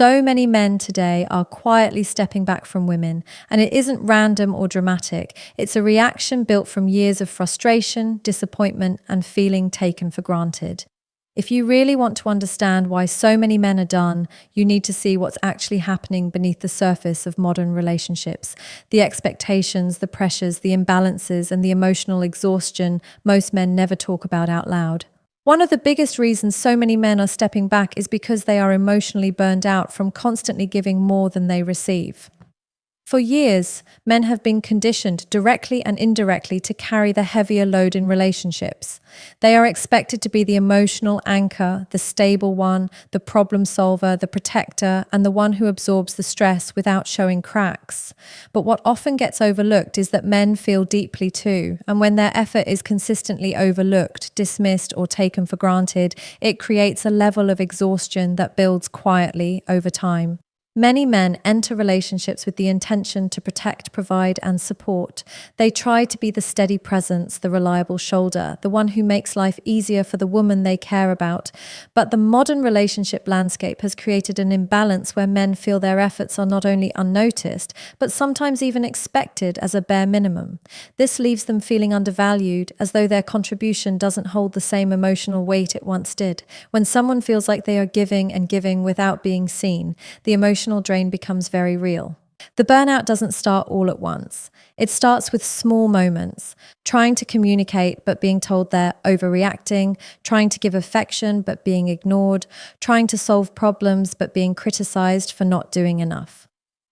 So many men today are quietly stepping back from women, and it isn't random or dramatic. It's a reaction built from years of frustration, disappointment, and feeling taken for granted. If you really want to understand why so many men are done, you need to see what's actually happening beneath the surface of modern relationships. The expectations, the pressures, the imbalances, and the emotional exhaustion most men never talk about out loud. One of the biggest reasons so many men are stepping back is because they are emotionally burned out from constantly giving more than they receive. For years, men have been conditioned directly and indirectly to carry the heavier load in relationships. They are expected to be the emotional anchor, the stable one, the problem solver, the protector, and the one who absorbs the stress without showing cracks. But what often gets overlooked is that men feel deeply too, and when their effort is consistently overlooked, dismissed, or taken for granted, it creates a level of exhaustion that builds quietly over time. Many men enter relationships with the intention to protect, provide, and support. They try to be the steady presence, the reliable shoulder, the one who makes life easier for the woman they care about. But the modern relationship landscape has created an imbalance where men feel their efforts are not only unnoticed, but sometimes even expected as a bare minimum. This leaves them feeling undervalued, as though their contribution doesn't hold the same emotional weight it once did. When someone feels like they are giving and giving without being seen, the emotional drain becomes very real. The burnout doesn't start all at once. It starts with small moments, trying to communicate but being told they're overreacting, trying to give affection but being ignored, trying to solve problems but being criticized for not doing enough.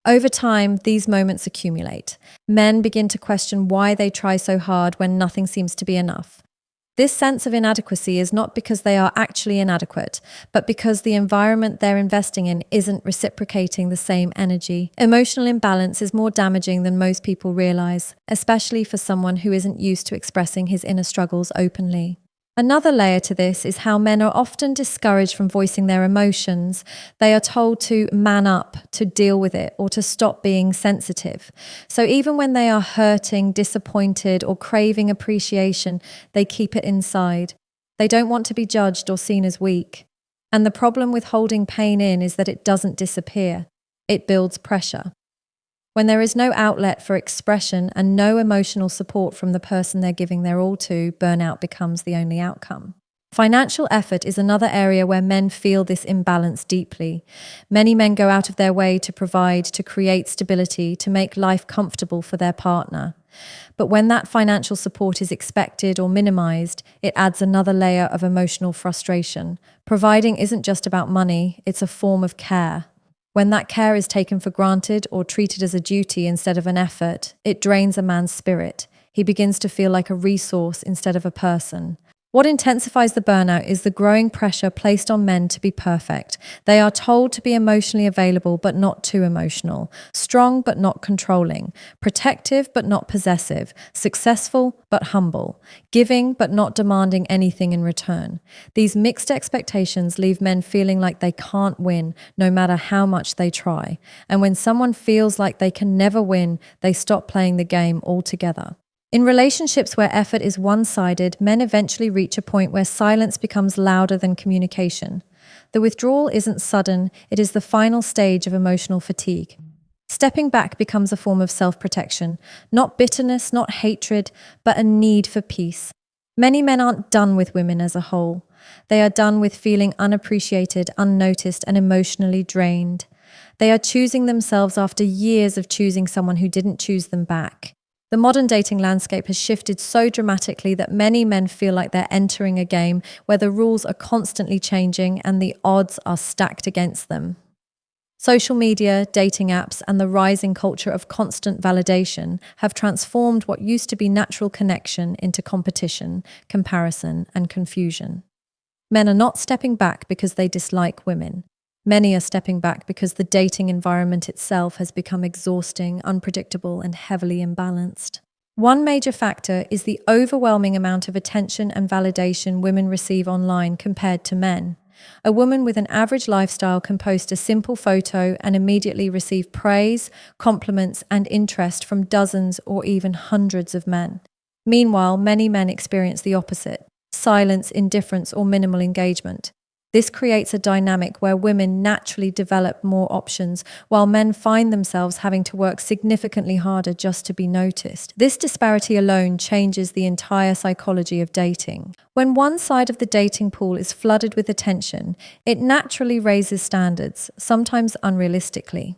Over time, these moments accumulate. Men begin to question why they try so hard when nothing seems to be enough. This sense of inadequacy is not because they are actually inadequate, but because the environment they're investing in isn't reciprocating the same energy. Emotional imbalance is more damaging than most people realize, especially for someone who isn't used to expressing his inner struggles openly. Another layer to this is how men are often discouraged from voicing their emotions. They are told to man up, to deal with it, or to stop being sensitive. So even when they are hurting, disappointed, or craving appreciation, they keep it inside. They don't want to be judged or seen as weak. And the problem with holding pain in is that it doesn't disappear. It builds pressure. When there is no outlet for expression and no emotional support from the person they're giving their all to, burnout becomes the only outcome. Financial effort is another area where men feel this imbalance deeply. Many men go out of their way to provide, to create stability, to make life comfortable for their partner. But when that financial support is expected or minimized, it adds another layer of emotional frustration. Providing isn't just about money, it's a form of care. When that care is taken for granted or treated as a duty instead of an effort, it drains a man's spirit. He begins to feel like a resource instead of a person. What intensifies the burnout is the growing pressure placed on men to be perfect. They are told to be emotionally available but not too emotional, strong but not controlling, protective but not possessive, successful but humble, giving but not demanding anything in return. These mixed expectations leave men feeling like they can't win no matter how much they try. And when someone feels like they can never win, they stop playing the game altogether. In relationships where effort is one-sided, men eventually reach a point where silence becomes louder than communication. The withdrawal isn't sudden, it is the final stage of emotional fatigue. Stepping back becomes a form of self-protection, not bitterness, not hatred, but a need for peace. Many men aren't done with women as a whole. They are done with feeling unappreciated, unnoticed, and emotionally drained. They are choosing themselves after years of choosing someone who didn't choose them back. The modern dating landscape has shifted so dramatically that many men feel like they're entering a game where the rules are constantly changing and the odds are stacked against them. Social media, dating apps, and the rising culture of constant validation have transformed what used to be natural connection into competition, comparison, and confusion. Men are not stepping back because they dislike women. Many are stepping back because the dating environment itself has become exhausting, unpredictable, and heavily imbalanced. One major factor is the overwhelming amount of attention and validation women receive online compared to men. A woman with an average lifestyle can post a simple photo and immediately receive praise, compliments, and interest from dozens or even hundreds of men. Meanwhile, many men experience the opposite: silence, indifference, or minimal engagement. This creates a dynamic where women naturally develop more options, while men find themselves having to work significantly harder just to be noticed. This disparity alone changes the entire psychology of dating. When one side of the dating pool is flooded with attention, it naturally raises standards, sometimes unrealistically.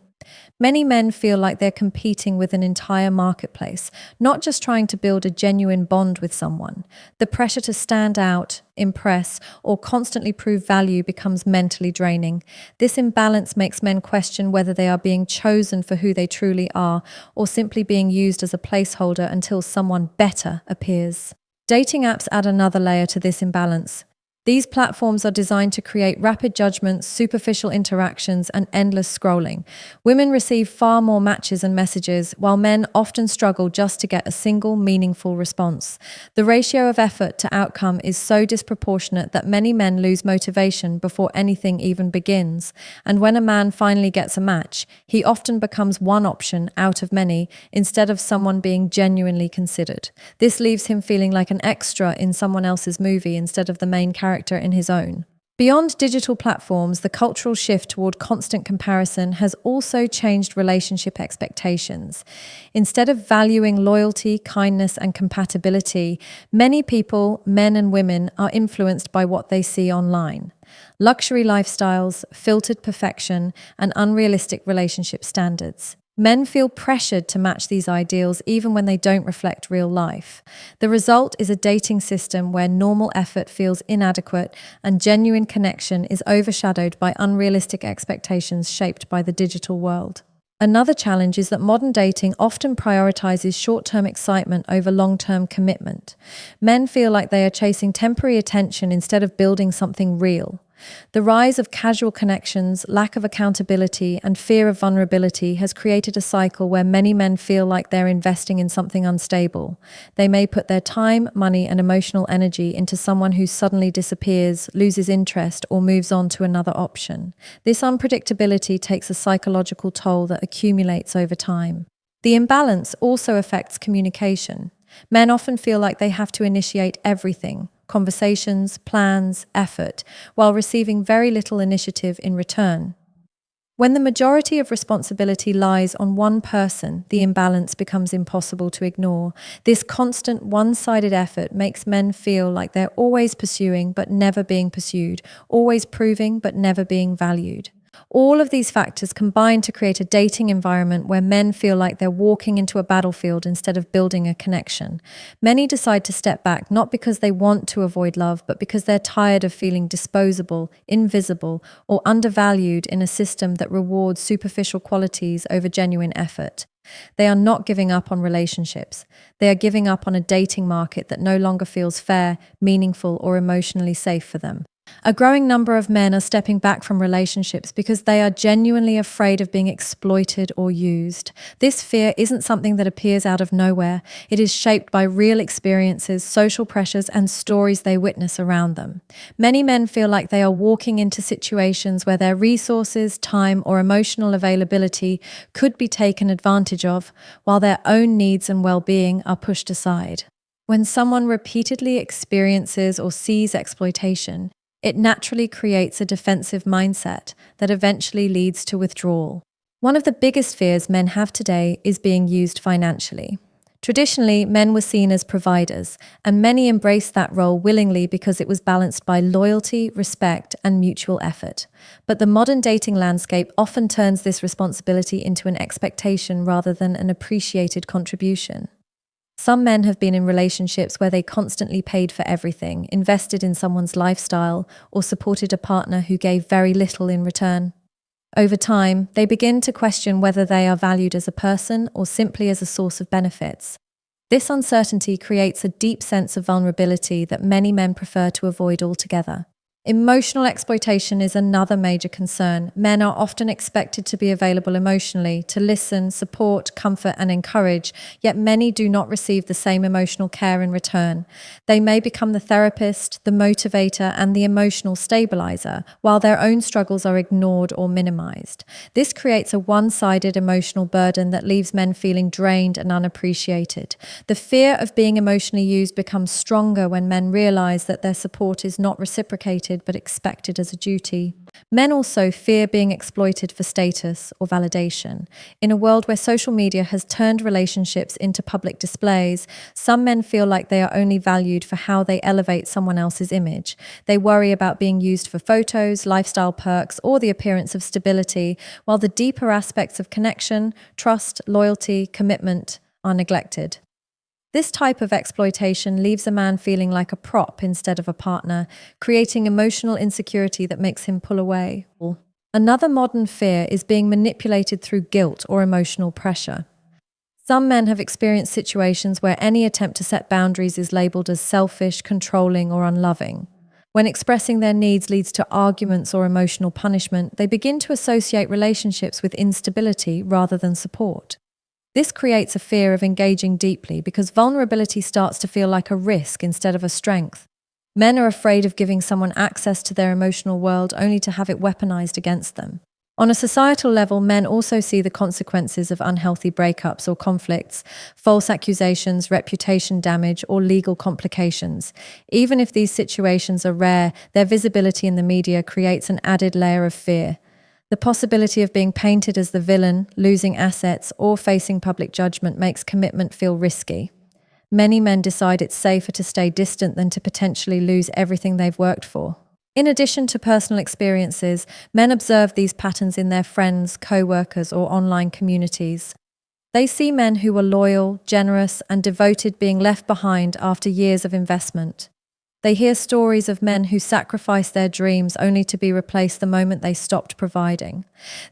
Many men feel like they're competing with an entire marketplace, not just trying to build a genuine bond with someone. The pressure to stand out, impress, or constantly prove value becomes mentally draining. This imbalance makes men question whether they are being chosen for who they truly are, or simply being used as a placeholder until someone better appears. Dating apps add another layer to this imbalance. These platforms are designed to create rapid judgments, superficial interactions, and endless scrolling. Women receive far more matches and messages, while men often struggle just to get a single meaningful response. The ratio of effort to outcome is so disproportionate that many men lose motivation before anything even begins. And when a man finally gets a match, he often becomes one option out of many instead of someone being genuinely considered. This leaves him feeling like an extra in someone else's movie instead of the main character in his own. Beyond digital platforms, the cultural shift toward constant comparison has also changed relationship expectations. Instead of valuing loyalty, kindness, and compatibility, many people, men and women, are influenced by what they see online. Luxury lifestyles, filtered perfection, and unrealistic relationship standards. Men feel pressured to match these ideals even when they don't reflect real life. The result is a dating system where normal effort feels inadequate and genuine connection is overshadowed by unrealistic expectations shaped by the digital world. Another challenge is that modern dating often prioritizes short-term excitement over long-term commitment. Men feel like they are chasing temporary attention instead of building something real. The rise of casual connections, lack of accountability, and fear of vulnerability has created a cycle where many men feel like they're investing in something unstable. They may put their time, money, and emotional energy into someone who suddenly disappears, loses interest, or moves on to another option. This unpredictability takes a psychological toll that accumulates over time. The imbalance also affects communication. Men often feel like they have to initiate everything: conversations, plans, effort, while receiving very little initiative in return. When the majority of responsibility lies on one person, the imbalance becomes impossible to ignore. This constant one-sided effort makes men feel like they're always pursuing but never being pursued, always proving but never being valued. All of these factors combine to create a dating environment where men feel like they're walking into a battlefield instead of building a connection. Many decide to step back not because they want to avoid love, but because they're tired of feeling disposable, invisible, or undervalued in a system that rewards superficial qualities over genuine effort. They are not giving up on relationships. They are giving up on a dating market that no longer feels fair, meaningful, or emotionally safe for them. A growing number of men are stepping back from relationships because they are genuinely afraid of being exploited or used. This fear isn't something that appears out of nowhere. It is shaped by real experiences, social pressures, and stories they witness around them. Many men feel like they are walking into situations where their resources, time, or emotional availability could be taken advantage of, while their own needs and well-being are pushed aside. When someone repeatedly experiences or sees exploitation, it naturally creates a defensive mindset that eventually leads to withdrawal. One of the biggest fears men have today is being used financially. Traditionally, men were seen as providers, and many embraced that role willingly because it was balanced by loyalty, respect, and mutual effort. But the modern dating landscape often turns this responsibility into an expectation rather than an appreciated contribution. Some men have been in relationships where they constantly paid for everything, invested in someone's lifestyle, or supported a partner who gave very little in return. Over time, they begin to question whether they are valued as a person or simply as a source of benefits. This uncertainty creates a deep sense of vulnerability that many men prefer to avoid altogether. Emotional exploitation is another major concern. Men are often expected to be available emotionally, to listen, support, comfort, and encourage, yet many do not receive the same emotional care in return. They may become the therapist, the motivator, and the emotional stabilizer, while their own struggles are ignored or minimized. This creates a one-sided emotional burden that leaves men feeling drained and unappreciated. The fear of being emotionally used becomes stronger when men realize that their support is not reciprocated unappreciated but expected as a duty. Men also fear being exploited for status or validation. In a world where social media has turned relationships into public displays, some men feel like they are only valued for how they elevate someone else's image. They worry about being used for photos, lifestyle perks, or the appearance of stability, while the deeper aspects of connection, trust, loyalty, commitment are neglected. This type of exploitation leaves a man feeling like a prop instead of a partner, creating emotional insecurity that makes him pull away. Another modern fear is being manipulated through guilt or emotional pressure. Some men have experienced situations where any attempt to set boundaries is labeled as selfish, controlling, or unloving. When expressing their needs leads to arguments or emotional punishment, they begin to associate relationships with instability rather than support. This creates a fear of engaging deeply because vulnerability starts to feel like a risk instead of a strength. Men are afraid of giving someone access to their emotional world only to have it weaponized against them. On a societal level, men also see the consequences of unhealthy breakups or conflicts, false accusations, reputation damage, or legal complications. Even if these situations are rare, their visibility in the media creates an added layer of fear. The possibility of being painted as the villain, losing assets, or facing public judgment makes commitment feel risky. Many men decide it's safer to stay distant than to potentially lose everything they've worked for. In addition to personal experiences, men observe these patterns in their friends, co-workers, or online communities. They see men who are loyal, generous, and devoted being left behind after years of investment. They hear stories of men who sacrificed their dreams only to be replaced the moment they stopped providing.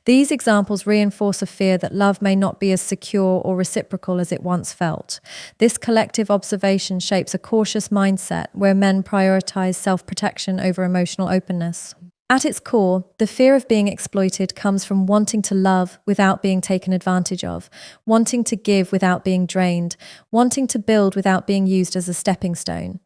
These examples reinforce a fear that love may not be as secure or reciprocal as it once felt. This collective observation shapes a cautious mindset where men prioritize self-protection over emotional openness. At its core, the fear of being exploited comes from wanting to love without being taken advantage of, wanting to give without being drained, wanting to build without being used as a stepping stone.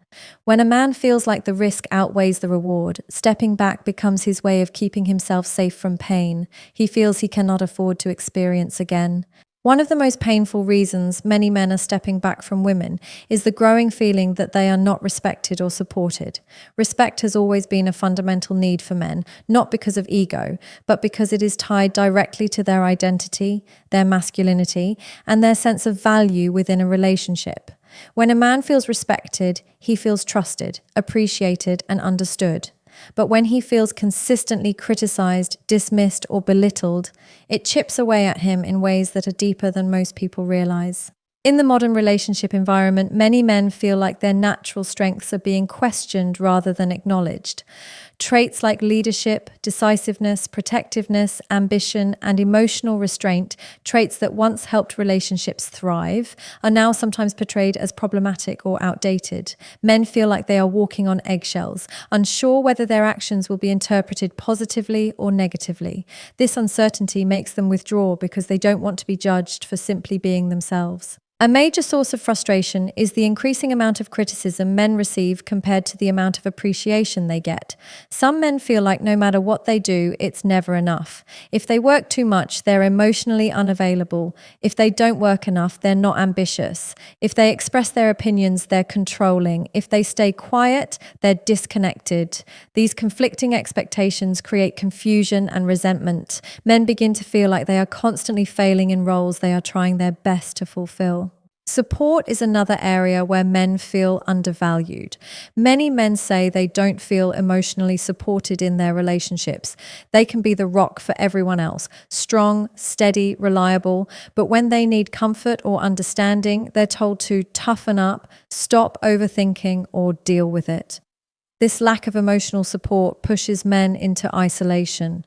When a man feels like the risk outweighs the reward, stepping back becomes his way of keeping himself safe from pain he feels he cannot afford to experience again. One of the most painful reasons many men are stepping back from women is the growing feeling that they are not respected or supported. Respect has always been a fundamental need for men, not because of ego, but because it is tied directly to their identity, their masculinity, and their sense of value within a relationship. When a man feels respected, he feels trusted, appreciated, and understood. But when he feels consistently criticized, dismissed, or belittled, it chips away at him in ways that are deeper than most people realize. In the modern relationship environment, many men feel like their natural strengths are being questioned rather than acknowledged. Traits like leadership, decisiveness, protectiveness, ambition, and emotional restraint, traits that once helped relationships thrive, are now sometimes portrayed as problematic or outdated. Men feel like they are walking on eggshells, unsure whether their actions will be interpreted positively or negatively. This uncertainty makes them withdraw because they don't want to be judged for simply being themselves. A major source of frustration is the increasing amount of criticism men receive compared to the amount of appreciation they get. Some men feel like no matter what they do, it's never enough. If they work too much, they're emotionally unavailable. If they don't work enough, they're not ambitious. If they express their opinions, they're controlling. If they stay quiet, they're disconnected. These conflicting expectations create confusion and resentment. Men begin to feel like they are constantly failing in roles they are trying their best to fulfill. Support is another area where men feel undervalued. Many men say they don't feel emotionally supported in their relationships. They can be the rock for everyone else, strong, steady, reliable, but when they need comfort or understanding, they're told to toughen up, stop overthinking, or deal with it. This lack of emotional support pushes men into isolation.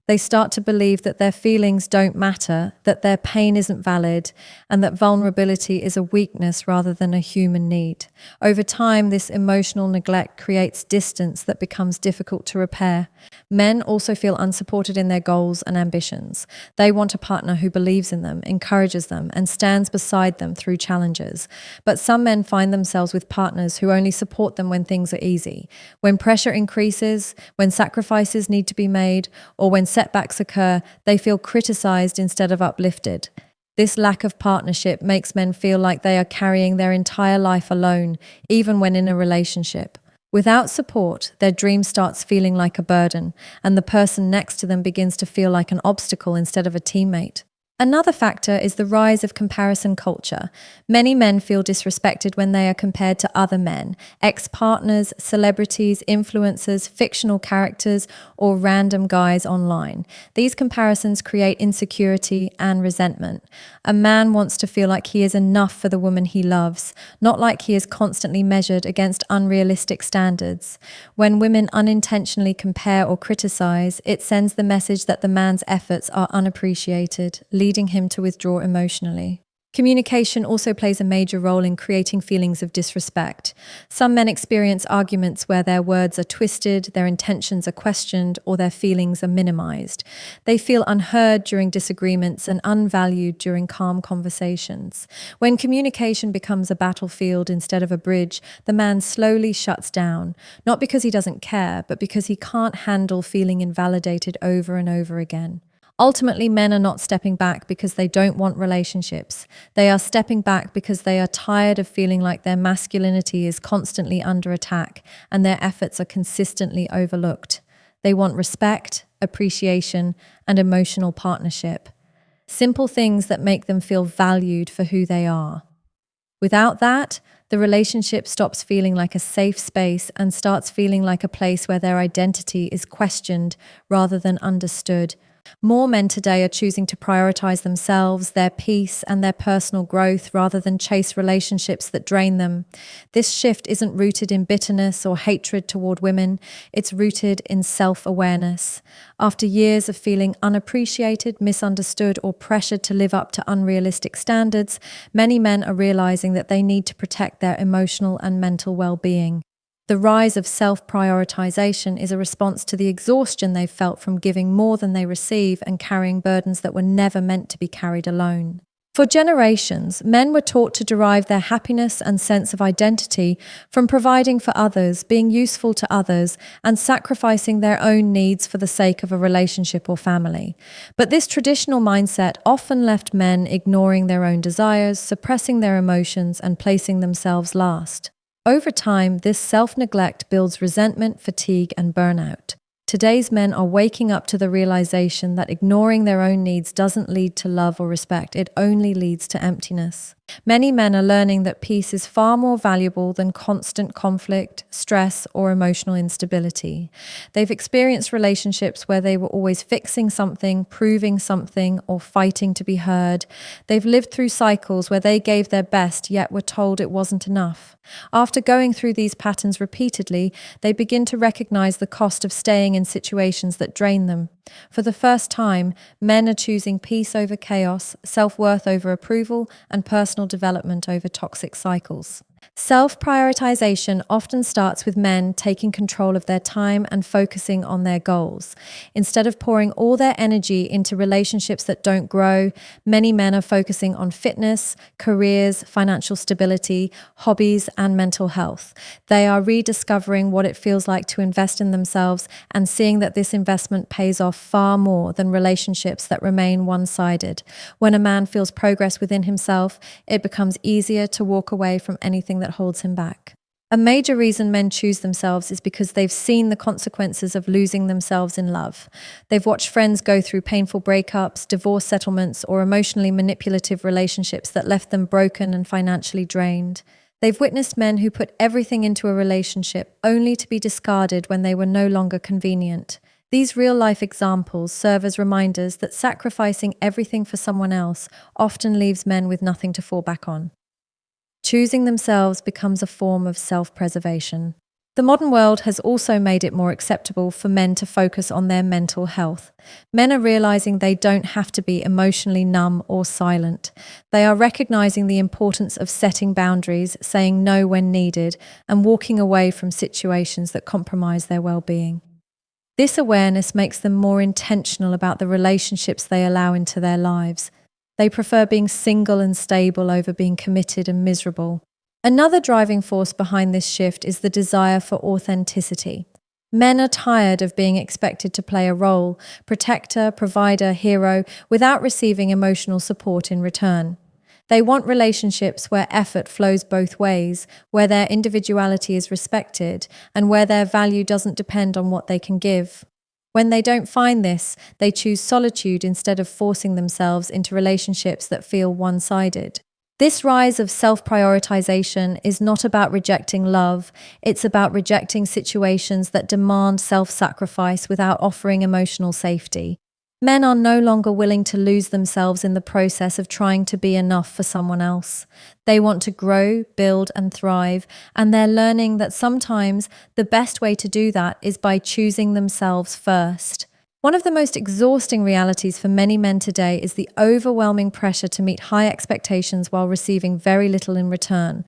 They start to believe that their feelings don't matter, that their pain isn't valid, and that vulnerability is a weakness rather than a human need. Over time, this emotional neglect creates distance that becomes difficult to repair. Men also feel unsupported in their goals and ambitions. They want a partner who believes in them, encourages them, and stands beside them through challenges. But some men find themselves with partners who only support them when things are easy. When pressure increases, when sacrifices need to be made, or when setbacks occur, they feel criticized instead of uplifted. This lack of partnership makes men feel like they are carrying their entire life alone, even when in a relationship. Without support, their dream starts feeling like a burden, and the person next to them begins to feel like an obstacle instead of a teammate. Another factor is the rise of comparison culture. Many men feel disrespected when they are compared to other men, ex-partners, celebrities, influencers, fictional characters, or random guys online. These comparisons create insecurity and resentment. A man wants to feel like he is enough for the woman he loves, not like he is constantly measured against unrealistic standards. When women unintentionally compare or criticize, it sends the message that the man's efforts are unappreciated, leading him to withdraw emotionally. Communication also plays a major role in creating feelings of disrespect. Some men experience arguments where their words are twisted, their intentions are questioned, or their feelings are minimized. They feel unheard during disagreements and unvalued during calm conversations. When communication becomes a battlefield instead of a bridge, the man slowly shuts down, not because he doesn't care, but because he can't handle feeling invalidated over and over again. Ultimately, men are not stepping back because they don't want relationships. They are stepping back because they are tired of feeling like their masculinity is constantly under attack and their efforts are consistently overlooked. They want respect, appreciation, and emotional partnership. Simple things that make them feel valued for who they are. Without that, the relationship stops feeling like a safe space and starts feeling like a place where their identity is questioned rather than understood. More men today are choosing to prioritize themselves, their peace, and their personal growth rather than chase relationships that drain them. This shift isn't rooted in bitterness or hatred toward women, it's rooted in self-awareness. After years of feeling unappreciated, misunderstood, or pressured to live up to unrealistic standards, many men are realizing that they need to protect their emotional and mental well-being. The rise of self-prioritization is a response to the exhaustion they've felt from giving more than they receive and carrying burdens that were never meant to be carried alone. For generations, men were taught to derive their happiness and sense of identity from providing for others, being useful to others, and sacrificing their own needs for the sake of a relationship or family. But this traditional mindset often left men ignoring their own desires, suppressing their emotions, and placing themselves last. Over time, this self-neglect builds resentment, fatigue, and burnout. Today's men are waking up to the realization that ignoring their own needs doesn't lead to love or respect, it only leads to emptiness. Many men are learning that peace is far more valuable than constant conflict, stress, or emotional instability. They've experienced relationships where they were always fixing something, proving something, or fighting to be heard. They've lived through cycles where they gave their best yet were told it wasn't enough. After going through these patterns repeatedly, they begin to recognize the cost of staying in situations that drain them. For the first time, men are choosing peace over chaos, self-worth over approval, and personal development over toxic cycles. Self-prioritization often starts with men taking control of their time and focusing on their goals. Instead of pouring all their energy into relationships that don't grow, many men are focusing on fitness, careers, financial stability, hobbies, and mental health. They are rediscovering what it feels like to invest in themselves and seeing that this investment pays off far more than relationships that remain one-sided. When a man feels progress within himself, it becomes easier to walk away from anything that holds him back. A major reason men choose themselves is because they've seen the consequences of losing themselves in love. They've watched friends go through painful breakups, divorce settlements, or emotionally manipulative relationships that left them broken and financially drained. They've witnessed men who put everything into a relationship only to be discarded when they were no longer convenient. These real-life examples serve as reminders that sacrificing everything for someone else often leaves men with nothing to fall back on. Choosing themselves becomes a form of self-preservation. The modern world has also made it more acceptable for men to focus on their mental health. Men are realizing they don't have to be emotionally numb or silent. They are recognizing the importance of setting boundaries, saying no when needed, and walking away from situations that compromise their well-being. This awareness makes them more intentional about the relationships they allow into their lives. They prefer being single and stable over being committed and miserable. Another driving force behind this shift is the desire for authenticity. Men are tired of being expected to play a role, protector, provider, hero, without receiving emotional support in return. They want relationships where effort flows both ways, where their individuality is respected, and where their value doesn't depend on what they can give. When they don't find this, they choose solitude instead of forcing themselves into relationships that feel one-sided. This rise of self-prioritization is not about rejecting love, it's about rejecting situations that demand self-sacrifice without offering emotional safety. Men are no longer willing to lose themselves in the process of trying to be enough for someone else. They want to grow, build, and thrive, and they're learning that sometimes the best way to do that is by choosing themselves first. One of the most exhausting realities for many men today is the overwhelming pressure to meet high expectations while receiving very little in return.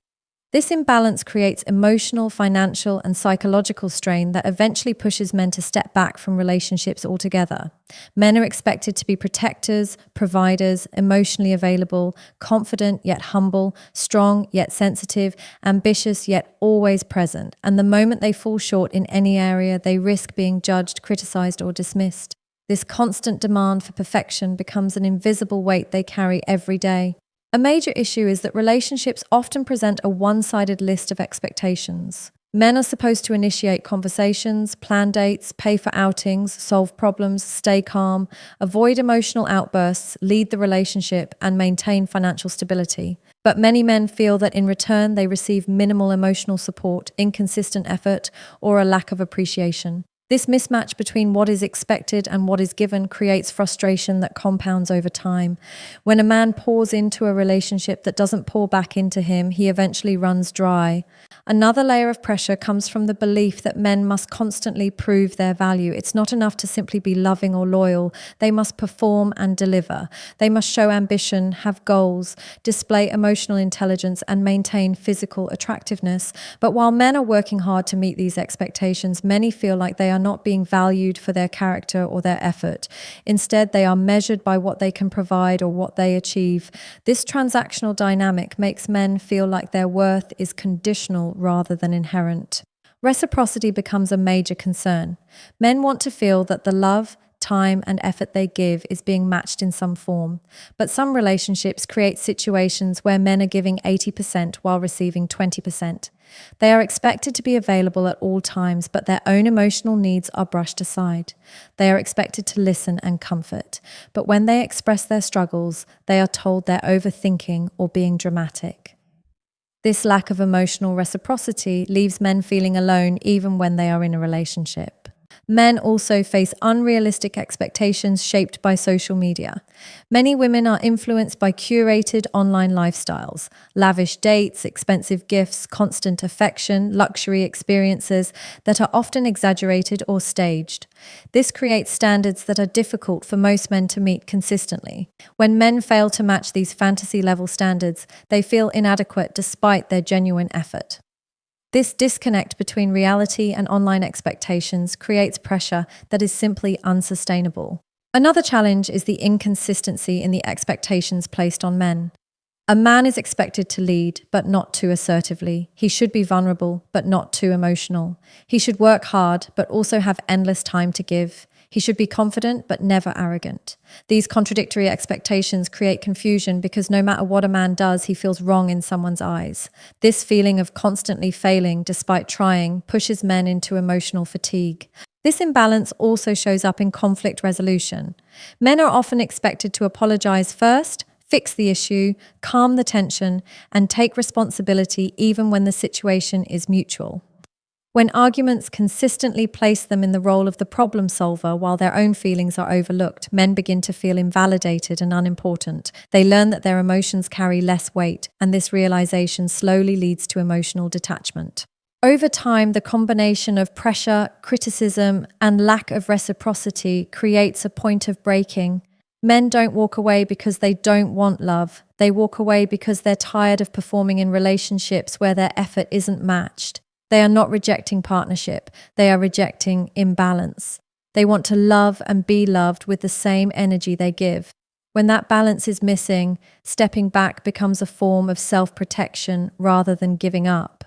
This imbalance creates emotional, financial, and psychological strain that eventually pushes men to step back from relationships altogether. Men are expected to be protectors, providers, emotionally available, confident yet humble, strong yet sensitive, ambitious yet always present. And the moment they fall short in any area, they risk being judged, criticized, or dismissed. This constant demand for perfection becomes an invisible weight they carry every day. A major issue is that relationships often present a one-sided list of expectations. Men are supposed to initiate conversations, plan dates, pay for outings, solve problems, stay calm, avoid emotional outbursts, lead the relationship, and maintain financial stability. But many men feel that in return they receive minimal emotional support, inconsistent effort, or a lack of appreciation. This mismatch between what is expected and what is given creates frustration that compounds over time. When a man pours into a relationship that doesn't pour back into him, he eventually runs dry. Another layer of pressure comes from the belief that men must constantly prove their value. It's not enough to simply be loving or loyal. They must perform and deliver. They must show ambition, have goals, display emotional intelligence, and maintain physical attractiveness. But while men are working hard to meet these expectations, many feel like they are not being valued for their character or their effort. Instead, they are measured by what they can provide or what they achieve. This transactional dynamic makes men feel like their worth is conditional rather than inherent. Reciprocity becomes a major concern. Men want to feel that the love, time, and effort they give is being matched in some form. But some relationships create situations where men are giving 80% while receiving 20%. They are expected to be available at all times, but their own emotional needs are brushed aside. They are expected to listen and comfort, but when they express their struggles, they are told they're overthinking or being dramatic. This lack of emotional reciprocity leaves men feeling alone even when they are in a relationship. Men also face unrealistic expectations shaped by social media. Many women are influenced by curated online lifestyles, lavish dates, expensive gifts, constant affection, luxury experiences that are often exaggerated or staged. This creates standards that are difficult for most men to meet consistently. When men fail to match these fantasy-level standards, they feel inadequate despite their genuine effort. This disconnect between reality and online expectations creates pressure that is simply unsustainable. Another challenge is the inconsistency in the expectations placed on men. A man is expected to lead, but not too assertively. He should be vulnerable, but not too emotional. He should work hard, but also have endless time to give. He should be confident, but never arrogant. These contradictory expectations create confusion because no matter what a man does, he feels wrong in someone's eyes. This feeling of constantly failing despite trying pushes men into emotional fatigue. This imbalance also shows up in conflict resolution. Men are often expected to apologize first, fix the issue, calm the tension, and take responsibility even when the situation is mutual. When arguments consistently place them in the role of the problem solver while their own feelings are overlooked, men begin to feel invalidated and unimportant. They learn that their emotions carry less weight, and this realization slowly leads to emotional detachment. Over time, the combination of pressure, criticism, and lack of reciprocity creates a point of breaking. Men don't walk away because they don't want love. They walk away because they're tired of performing in relationships where their effort isn't matched. They are not rejecting partnership. They are rejecting imbalance. They want to love and be loved with the same energy they give. When that balance is missing, stepping back becomes a form of self-protection rather than giving up.